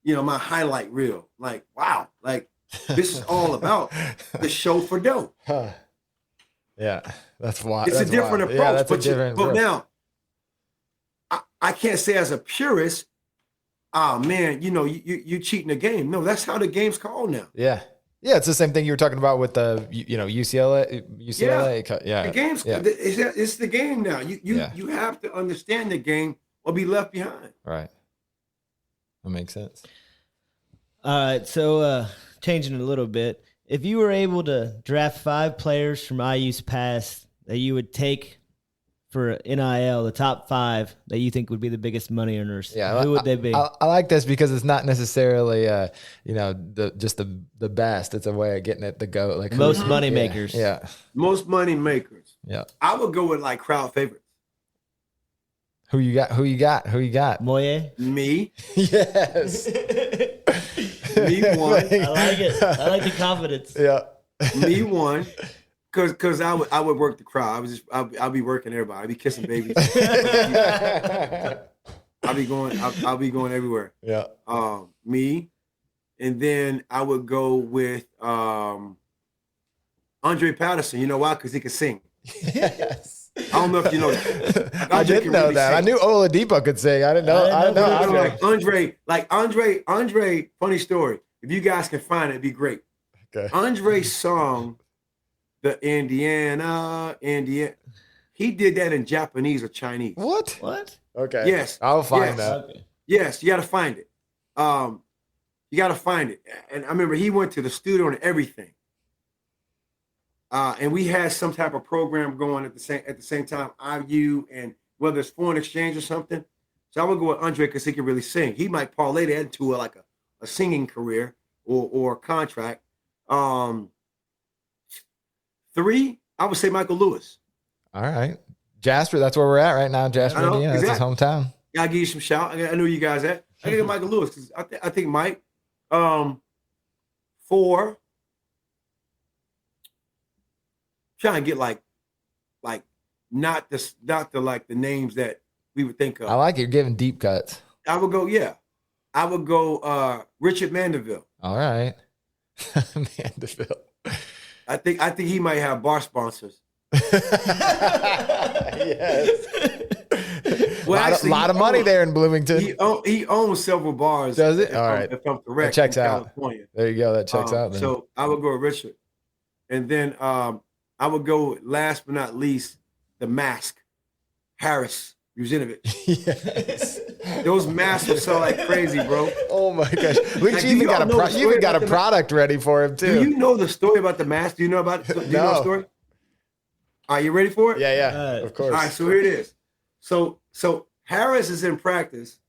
B: my highlight reel? Like, wow, like this is all about the show for dough.
A: Yeah, that's why.
B: It's
A: that's
B: a different
A: wild.
B: approach.
A: Yeah, that's
B: but
A: a different
B: but
A: approach.
B: now, I can't say as a purist, oh man, you cheating the game. No, that's how the game's called now.
A: Yeah. Yeah, it's the same thing you were talking about with the UCLA. Yeah.
B: The game's it's the game now. You have to understand the game or be left behind.
A: Right. That makes sense.
D: All right, so changing it a little bit. If you were able to draft 5 players from IU's past that you would take for NIL, the top 5 that you think would be the biggest money earners, who would they be?
A: I like this because it's not necessarily, the best. It's a way of getting at the GOAT. Like
D: most money makers.
A: Yeah.
B: Most money makers.
A: Yeah.
B: I would go with like crowd favorites.
A: Who you got?
D: Moye?
B: Me.
A: Yes.
B: Me one.
D: I like it. I like the confidence.
A: Yeah.
B: Me one. Cause I would work the crowd. I'll be working everybody. I'll be kissing babies. I'll be going everywhere.
A: Yeah.
B: Me, and then I would go with Andre Patterson. You know why? Because he can sing.
A: Yes.
B: I don't know if you know that.
A: I didn't know that. Sing. I knew Oladipo could sing. I didn't know.
B: Andre. Funny story. If you guys can find it, it'd be great.
A: Okay.
B: Andre's song, the Indiana. He did that in Japanese or Chinese.
A: What? Okay.
B: Yes.
A: I'll find that.
D: Okay.
B: Yes, you got to find it. You got to find it. And I remember he went to the studio and everything. And we had some type of program going at the same time, IU, and whether it's foreign exchange or something. So I would go with Andre because he can really sing. He might parlay that into a singing career or a contract. 3, I would say Michael Lewis.
A: All right. Jasper, that's where we're at right now. Jasper, Indiana, exactly. That's his hometown.
B: Yeah, I'll give you some shout. I know you guys at. I get Michael Lewis because I think Mike. 4. Trying to get like not the names that we would think of.
A: I like it. You're giving deep cuts.
B: I would go Richard Mandeville.
A: All right. Mandeville.
B: I think he might have bar sponsors.
A: Yes.
B: Well,
A: a lot of money there in Bloomington.
B: He owns several bars.
A: Does it? All right.
B: If I'm correct.
A: That checks out.
B: California.
A: There you go. That checks out. Then.
B: So I would go with Richard. And then I would go with, last but not least, the mask, Harris Uzinovich.
A: Yes.
B: Those masks would sell like crazy, bro.
A: Oh my gosh! You even got a product ready for him too.
B: Do you know the story about the mask? Do you know about it? Do you know the story? Are you ready for it?
A: Yeah, of course.
B: All right, so here it is. So Harris is in practice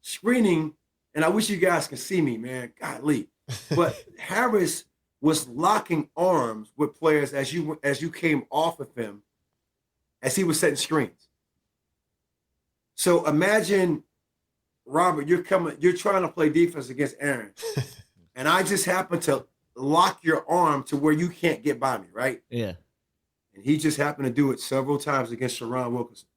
B: screening, and I wish you guys could see me, man. Golly. But Harris was locking arms with players as you came off of him, as he was setting screens. So imagine, Robert, you're trying to play defense against Aaron, and I just happen to lock your arm to where you can't get by me, right?
D: Yeah.
B: And he just happened to do it several times against Sharon Wilkinson.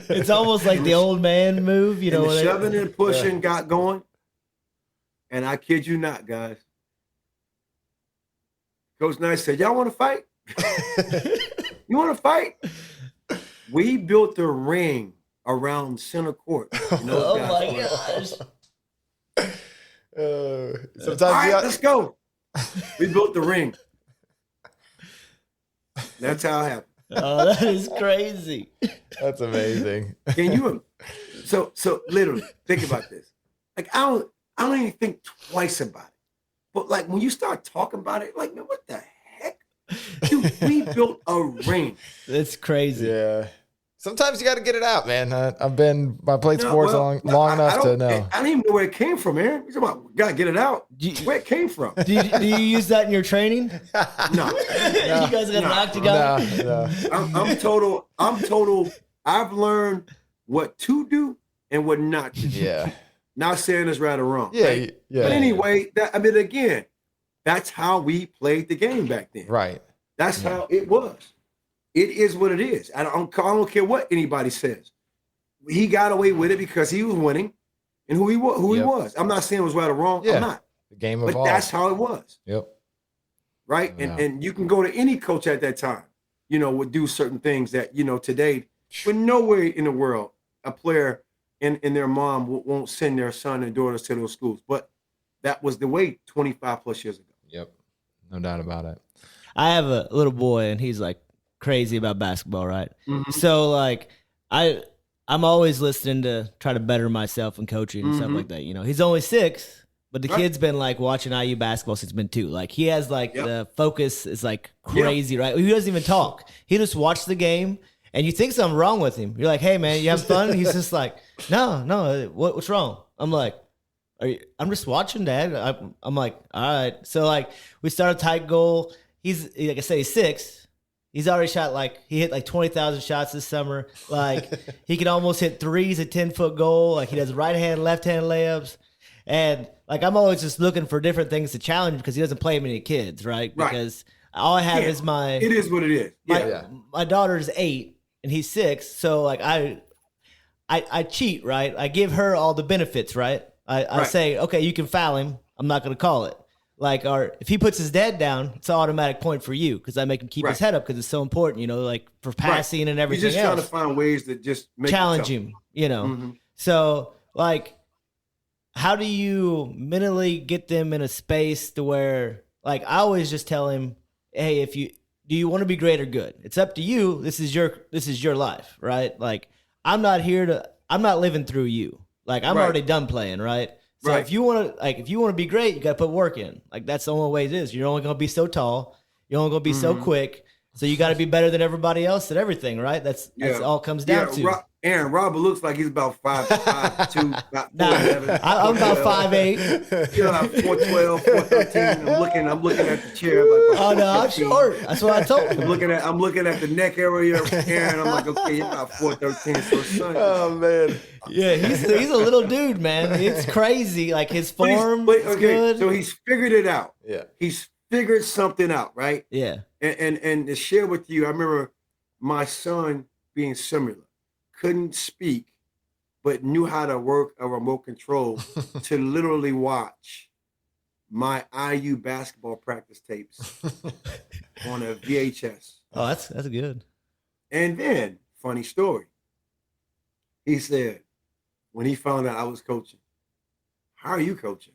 D: It's almost like the old man move, you know.
B: And the shoving and pushing got going. And I kid you not, guys. Coach Knight said, y'all want to fight? You want to fight? We built the ring around center court.
D: Oh, my gosh.
A: Sometimes
B: all right, let's go. We built the ring. That's how it happened.
D: Oh, that is crazy.
A: That's amazing.
B: Can you? So literally, think about this. Like I don't even think twice about it. But like when you start talking about it, like, man, what the heck? Dude, we built a ring.
D: That's crazy.
A: Yeah. Sometimes you got to get it out, man. I played sports long enough to know.
B: I don't even know where it came from, Aaron. You're talking about, got to get it out. Where it came from?
D: Do you use that in your training?
B: No.
D: You guys got an octagon?
A: No.
B: I'm total. I've learned what to do and what not to do.
A: Yeah.
B: Not saying it's right or wrong.
A: Yeah.
B: Right?
A: Yeah.
B: But anyway, again, that's how we played the game back then.
A: Right.
B: That's how it was. It is what it is. I don't care what anybody says. He got away with it because he was winning and who he was. I'm not saying it was right or wrong.
A: Yeah.
B: I'm not.
A: The game
B: But
A: evolved.
B: that's how it was.
A: Yep.
B: Right?
A: Yeah.
B: And you can go to any coach at that time, would do certain things that, today, but nowhere in the world, a player and their mom won't send their son and daughters to those schools. But that was the way 25 plus years ago.
A: Yep. No doubt about it.
D: I have a little boy, and he's like crazy about basketball, right?
B: Mm-hmm.
D: So like I'm always listening to try to better myself and coaching and stuff like that. He's only 6, but the kid's been like watching IU basketball since he's been 2. Like he has like the focus is like crazy, right? He doesn't even talk. He just watched the game, and you think something wrong with him. You're like, hey man, you having fun? He's just like, no, what's wrong? I'm like, I'm just watching, Dad. I'm like, all right. So like we start a tight goal. He's like I say, he's 6. He's already he hit like 20,000 shots this summer. Like he can almost hit threes at 10-foot goal. Like he does right hand, left hand layups. And like I'm always just looking for different things to challenge because he doesn't play many kids, right? Because all I have is
B: It is what it is.
D: My daughter's 8 and he's 6. So like I cheat, right? I give her all the benefits, right? I say, okay, you can foul him. I'm not going to call it. Like, or if he puts his dad down, it's an automatic point for you because I make him keep his head up because it's so important, like for passing and everything else.
B: You're just trying to find ways to just make
D: challenge him,
B: Mm-hmm.
D: So, like, how do you mentally get them in a space to where, like, I always just tell him, hey, do you want to be great or good? It's up to you. This is your life, right? Like, I'm not living through you. Like, I'm already done playing, right? So if you want to be great, you got to put work in. Like that's the only way it is. You're only going to be so tall. You're only going to be so quick. So you got to be better than everybody else at everything, right? That's all comes down to.
B: Aaron, Robert looks like he's about 5'2", about 4'11".
D: I'm about 5'8".
B: You're like 4'12", 4'13". I'm looking at the chair. Like,
D: oh no, I'm short. That's what I told him.
B: I'm looking at the neck area of Aaron. I'm like, okay, you're about 4'13". So son.
A: Oh man.
D: Yeah, he's a little dude, man. It's crazy. Like his form is good.
B: So he's figured it out.
A: Yeah.
B: He's figured something out, right?
D: Yeah.
B: And to share with you, I remember my son being similar. Couldn't speak, but knew how to work a remote control to literally watch my IU basketball practice tapes on a VHS.
D: Oh, that's good.
B: And then, funny story, he said, when he found out I was coaching, how are you coaching?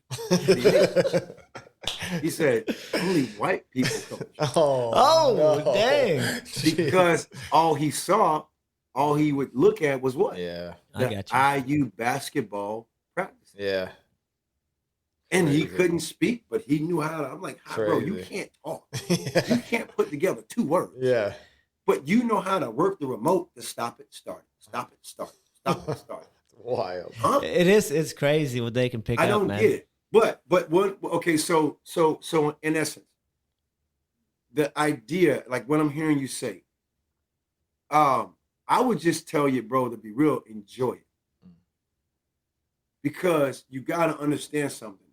B: He said, only white people coach.
D: Oh, no. Dang.
B: Because all he would look at was what?
A: Yeah.
B: The IU basketball practice.
A: Yeah.
B: And he couldn't speak, but he knew how to. I'm like, bro, you can't talk. You can't put together 2 words.
A: Yeah.
B: But you know how to work the remote to stop it, start it, stop it, start it, stop it, start it.
A: Wild.
B: Huh?
D: It's crazy what they can pick up, man.
B: I don't get it. But what? Okay, so in essence, the idea, like what I'm hearing you say, I would just tell you, bro, to be real, enjoy it, because you got to understand something.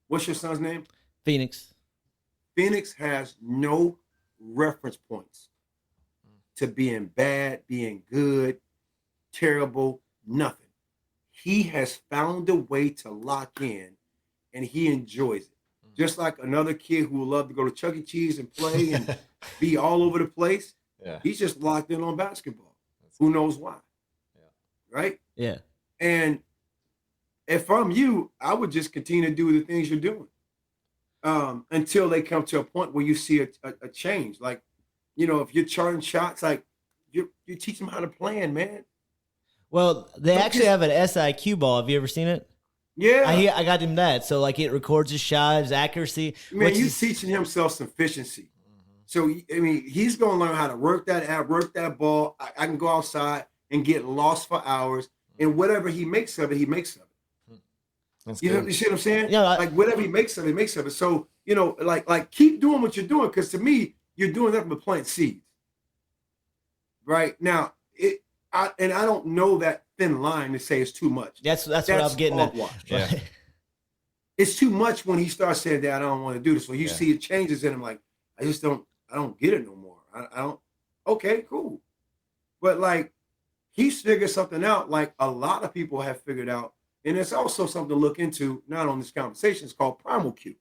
B: What's your son's name?
D: Phoenix.
B: Phoenix has no reference points to being bad, being good, terrible, nothing. He has found a way to lock in, and he enjoys it. Just like another kid who would love to go to Chuck E. Cheese and play and be all over the place.
A: Yeah.
B: He's just locked in on basketball. Who knows why?
A: Yeah.
B: Right?
D: Yeah.
B: And if I'm you, I would just continue to do the things you're doing until they come to a point where you see a change. Like, if you're charting shots, like you teach them how to plan, man.
D: Well, they actually have an SIQ ball. Have you ever seen it?
B: Yeah.
D: I got him that. So, like, it records his shot, his accuracy.
B: Man, you teaching him self-sufficiency. So, I mean, he's going to learn how to work that ball. I can go outside and get lost for hours. And whatever he makes of it, he makes of it.
A: That's
B: You see what I'm saying?
D: Yeah.
B: Like, whatever he makes of it, he makes of it. So, like keep doing what you're doing, because to me, you're doing nothing but planting seeds. Right? Now, I don't know that thin line to say it's too much.
D: That's what I'm getting at.
A: Yeah.
B: It's too much when he starts saying that I don't want to do this. So you see it changes in him, like, I don't get it no more. I don't. Okay, cool. But like, he's figured something out like a lot of people have figured out. And it's also something to look into, not on this conversation. It's called primal cue.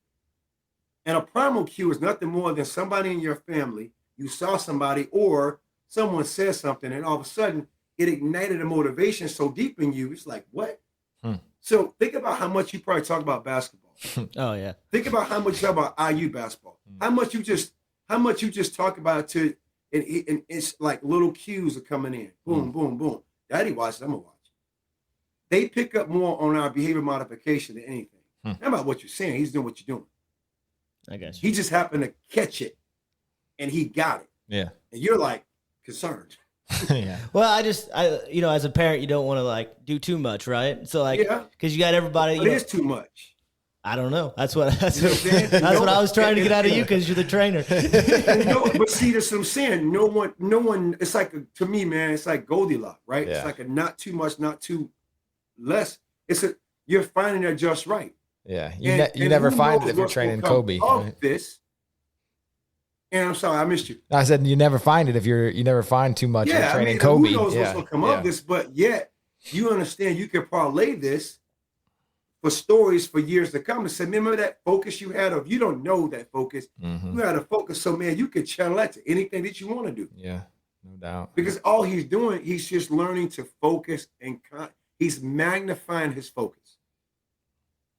B: And a primal cue is nothing more than somebody in your family, you saw somebody or someone said something, and all of a sudden it ignited a motivation so deep in you. It's like, what? So think about how much you probably talk about basketball.
D: Oh yeah.
B: Think about how much you talk about IU basketball. How much you just talk about it and it's like little cues are coming in. Boom, boom, boom. Daddy watches, I'm gonna watch. They pick up more on our behavior modification than anything. Not about what you're saying. He's doing what you're doing.
D: I guess.
B: He just happened to catch it, and he got it.
A: Yeah.
B: And you're like concerned.
A: Yeah.
D: Well, I as a parent, you don't want to like do too much, right? So like, because you got everybody.
B: But it is too much.
D: I don't know. That's what
B: You know what I'm saying?
D: what I was trying to get out of you, because you're the trainer.
B: But see, that's what I'm saying. No one. It's like to me, man. It's like Goldilocks, right?
A: Yeah.
B: It's like a not too much, not too less. You're finding it just right.
A: Yeah. You never find it if you're training Kobe. Right?
B: This. And I'm sorry, I missed you.
A: I said you never find it if you never find too much if you're training Kobe.
B: Who knows what's gonna come up this, but yet you understand you can parlay this for stories for years to come, and say, remember that focus you had, or if you don't know that focus, you had a focus. So man, you could channel that to anything that you want to do.
A: Yeah, no doubt.
B: Because all he's doing, he's just learning to focus and he's magnifying his focus.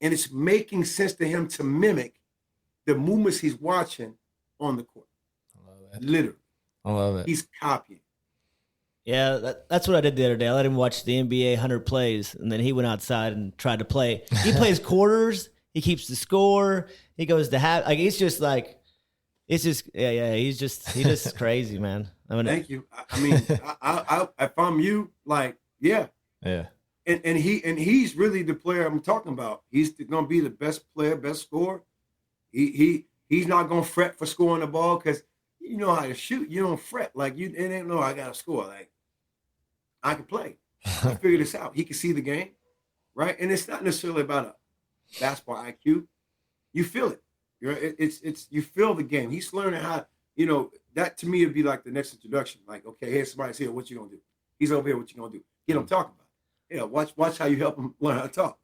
B: And it's making sense to him to mimic the movements he's watching on the court.
A: I love that.
B: Literally.
A: I love it.
B: He's copying.
D: Yeah, that's what I did the other day. I let him watch the NBA 100 plays, and then he went outside and tried to play. He plays quarters. He keeps the score. He goes to half. Like he's just like, it's just He's just crazy, man. I mean,
B: thank you. I mean, I if I'm you, like, yeah. And he's really the player I'm talking about. He's gonna be the best player, best scorer. He's not gonna fret for scoring the ball, because you know how to shoot. You don't fret. Like, it ain't no, I gotta score. Like, I can play. I figured this out. He can see the game, right? And it's not necessarily about a basketball IQ. You feel it. It's you feel the game. He's learning how. That to me would be like the next introduction. Like, okay, here's somebody's here. What you gonna do? He's over here. What you gonna do? Get him talking about it. Yeah, watch how you help him learn how to talk.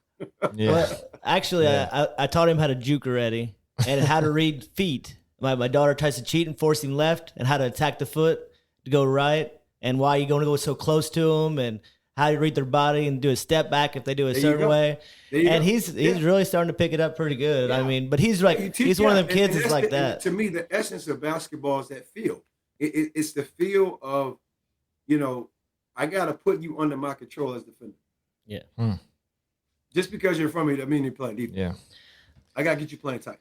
A: Yeah.
D: Well, actually, I taught him how to juke already and how to read feet. My daughter tries to cheat and force him left, and how to attack the foot to go right, and why you're going to go so close to them, and how to read their body and do a step back if they do a certain way. And he's really starting to pick it up pretty good. Yeah. I mean, but he's like, he's one of them kids that's like that.
B: To me, the essence of basketball is that feel. It's the feel of, I got to put you under my control as defender.
D: Yeah.
B: Just because you're from me, that means you're playing defense.
A: Yeah.
B: I got to get you playing tight.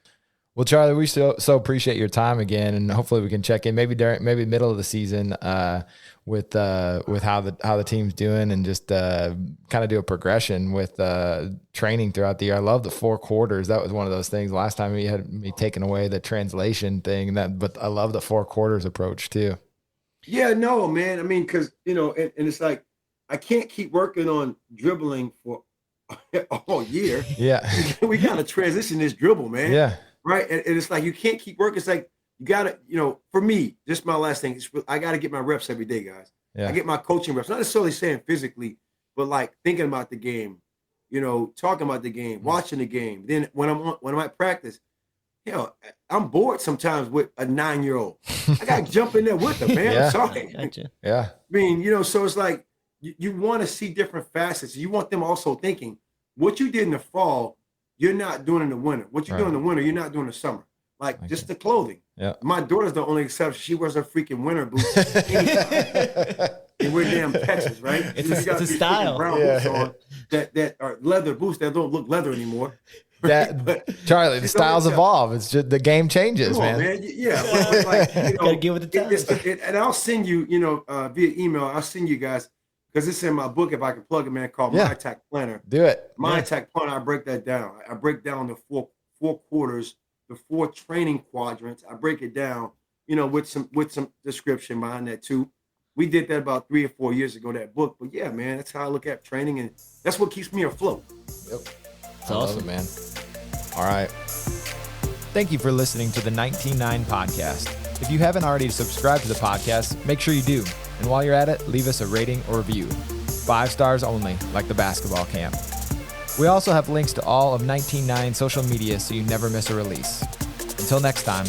A: Well, Charlie, we so appreciate your time again, and hopefully we can check in maybe middle of the season with how the team's doing, and just kind of do a progression with training throughout the year. I love the 4 quarters. That was one of those things. Last time you had me taking away the translation thing, but I love the 4 quarters approach too.
B: Yeah, no, man. I mean, because and it's like I can't keep working on dribbling for all year.
A: Yeah,
B: we got to transition this dribble, man.
A: Yeah.
B: Right. And it's like you can't keep working. It's like you got to, for me, just my last thing, I got to get my reps every day, guys.
A: Yeah.
B: I get my coaching reps, not necessarily saying physically, but like thinking about the game, talking about the game, watching the game. Then when I'm at practice, I'm bored sometimes with a 9-year-old. I got to jump in there with them, man.
A: Yeah.
B: I'm sorry.
D: Gotcha.
A: Yeah.
B: I mean, so it's like you want to see different facets. You want them also thinking what you did in the fall, you're not doing in the winter. What you're doing in the winter, you're not doing in the summer. Like just the clothing.
A: Yeah.
B: My daughter's the only exception. She wears her freaking winter boots. And we're damn Texas, right?
D: It's a style.
B: Brown boots on that are leather boots that don't look leather anymore.
A: Charlie, the styles evolve. It's just the game changes, man.
B: Yeah, but like,
D: Gotta get with the times.
B: And I'll send you, via email. I'll send you guys. Because it's in my book, if I can plug it, man, called My Attack Planner.
A: Do it.
B: My Attack Planner, I break that down. I break down the four quarters, the 4 training quadrants. I break it down, with some description behind that too. We did that about 3 or 4 years ago, that book. But yeah, man, that's how I look at training, and that's what keeps me afloat.
A: Yep.
D: It's
A: awesome, man. All right. Thank you for listening to the 19-9 podcast. If you haven't already subscribed to the podcast, make sure you do. And while you're at it, leave us a rating or review. 5 stars only, like the basketball camp. We also have links to all of 19-9 social media so you never miss a release. Until next time,